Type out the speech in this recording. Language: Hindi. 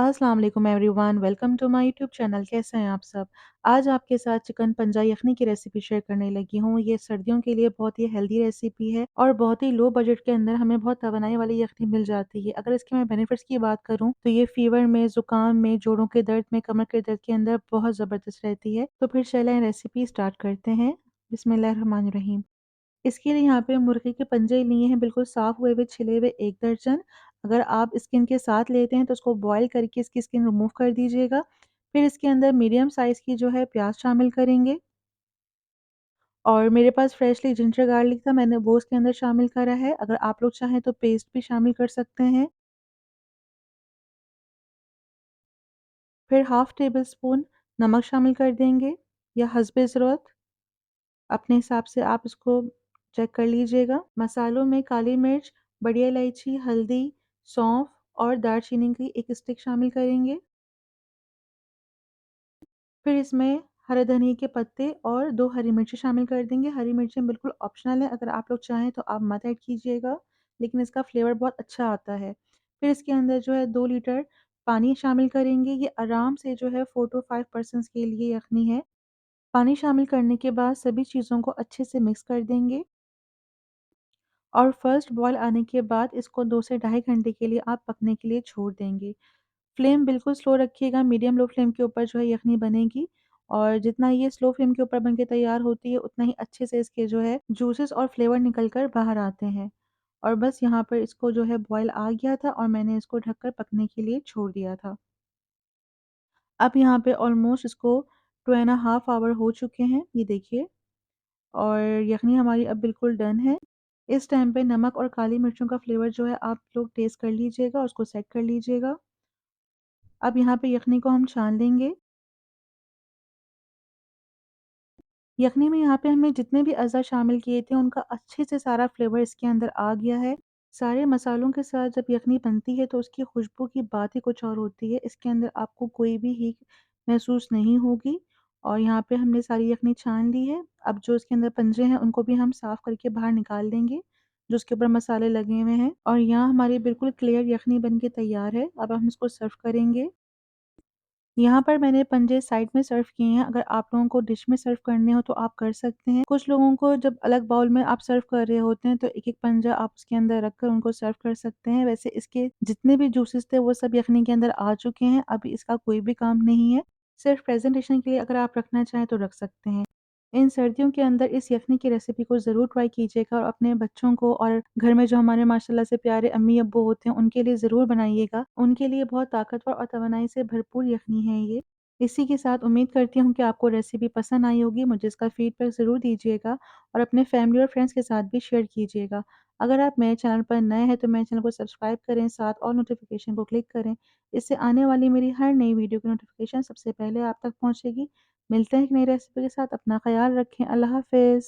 अस्सलाम वालेकुम everyone, welcome to my YouTube channel. कैसे हैं आप सब? आज आपके साथ चिकन पंजाबी यखनी की रेसिपी शेयर करने लगी हूँ। ये सर्दियों के लिए बहुत ही हेल्दी रेसिपी है और बहुत ही लो बजट के अंदर हमें बहुत तवानाई वाली यखनी मिल जाती है। अगर इसके मैं बेनिफिट्स की बात करूँ तो ये फीवर में, ज़ुकाम में, जोड़ों के दर्द में, कमर के दर्द के अंदर बहुत ज़बरदस्त रहती है। तो फिर चलें रेसिपी स्टार्ट करते हैं। बिस्मिल्लाहिर्रहमानिर्रहीम। इसके लिए यहाँ पे मुर्गे के पंजे लिए हैं, बिल्कुल साफ़ हुए हुए छिले हुए 1 दर्जन। अगर आप स्किन के साथ लेते हैं तो उसको बॉयल करके इसकी स्किन रिमूव कर दीजिएगा। फिर इसके अंदर मीडियम साइज़ की जो है प्याज़ शामिल करेंगे और मेरे पास फ्रेशली जिंजर गार्लिक था, मैंने वो उसके अंदर शामिल करा है। अगर आप लोग चाहें तो पेस्ट भी शामिल कर सकते हैं। फिर हाफ़ टेबल स्पून नमक शामिल कर देंगे या हस्बे ज़रूरत, अपने हिसाब से आप इसको चेक कर लीजिएगा। मसालों में काली मिर्च, बड़ी इलायची, हल्दी, सौंफ और दालचीनी की 1 स्टिक शामिल करेंगे। फिर इसमें हरे धनिये के पत्ते और 2 हरी मिर्ची शामिल कर देंगे। हरी मिर्चें बिल्कुल ऑप्शनल है, अगर आप लोग चाहें तो आप मत ऐड कीजिएगा, लेकिन इसका फ्लेवर बहुत अच्छा आता है। फिर इसके अंदर जो है 2 लीटर पानी शामिल करेंगे। ये आराम से जो है 4 टू 5 पर्सन्स के लिए यखनी है। पानी शामिल करने के बाद सभी चीज़ों को अच्छे से मिक्स कर देंगे और फर्स्ट बॉयल आने के बाद इसको 2 से ढाई घंटे के लिए आप पकने के लिए छोड़ देंगे। फ्लेम बिल्कुल स्लो रखिएगा, मीडियम लो फ्लेम के ऊपर जो है यखनी बनेगी और जितना ये स्लो फ्लेम के ऊपर बन के तैयार होती है, उतना ही अच्छे से इसके जो है जूसेस और फ्लेवर निकल कर बाहर आते हैं। और बस यहाँ पर इसको जो है बॉयल आ गया था और मैंने इसको ढककर पकने के लिए छोड़ दिया था। अब यहाँ पे ऑलमोस्ट इसको 2 एंड अ हाफ आवर हो चुके हैं, ये देखिए। और यखनी हमारी अब बिल्कुल डन है। इस टाइम पे नमक और काली मिर्चों का फ्लेवर जो है आप लोग टेस्ट कर लीजिएगा और उसको सेट कर लीजिएगा। अब यहाँ पे यखनी को हम छान लेंगे। यखनी में यहाँ पे हमने जितने भी अज़ा शामिल किए थे उनका अच्छे से सारा फ्लेवर इसके अंदर आ गया है। सारे मसालों के साथ जब यखनी बनती है तो उसकी खुशबू की बात ही कुछ और होती है। इसके अंदर आपको कोई भी हींग महसूस नहीं होगी और यहाँ पे हमने सारी यखनी छान ली है। अब जो इसके अंदर पंजे हैं उनको भी हम साफ़ करके बाहर निकाल देंगे, जो उसके ऊपर मसाले लगे हुए हैं। और यहाँ हमारी बिल्कुल क्लियर यखनी बन के तैयार है। अब हम इसको सर्व करेंगे। यहाँ पर मैंने पंजे साइड में सर्व किए हैं, अगर आप लोगों को डिश में सर्व करने हो तो आप कर सकते हैं। कुछ लोगों को जब अलग बाउल में आप सर्व कर रहे होते हैं तो एक-एक पंजा आप उसके अंदर रखकर उनको सर्व कर सकते हैं। वैसे इसके जितने भी जूसेस थे वो सब यखनी के अंदर आ चुके हैं, अभी इसका कोई भी काम नहीं है। सिर्फ प्रेज़ेंटेशन के लिए अगर आप रखना चाहें तो रख सकते हैं। इन सर्दियों के अंदर इस यखनी की रेसिपी को ज़रूर ट्राई कीजिएगा और अपने बच्चों को और घर में जो हमारे माशाल्लाह से प्यारे अम्मी-अब्बू होते हैं, उनके लिए ज़रूर बनाइएगा। उनके लिए बहुत ताकतवर और तवानाई से भरपूर यखनी है ये। इसी के साथ उम्मीद करती हूँ कि आपको रेसिपी पसंद आई होगी। मुझे इसका फीडबैक ज़रूर दीजिएगा और अपने फैमिली और फ्रेंड्स के साथ भी शेयर कीजिएगा। अगर आप मेरे चैनल पर नए हैं तो मेरे चैनल को सब्सक्राइब करें, साथ और नोटिफ़िकेशन को क्लिक करें। इससे आने वाली मेरी हर नई वीडियो की नोटिफ़िकेशन सबसे पहले आप तक पहुँचेगी। मिलते हैं एक नई रेसिपी के साथ, अपना ख़्याल रखें। अल्लाह हाफ़िज़।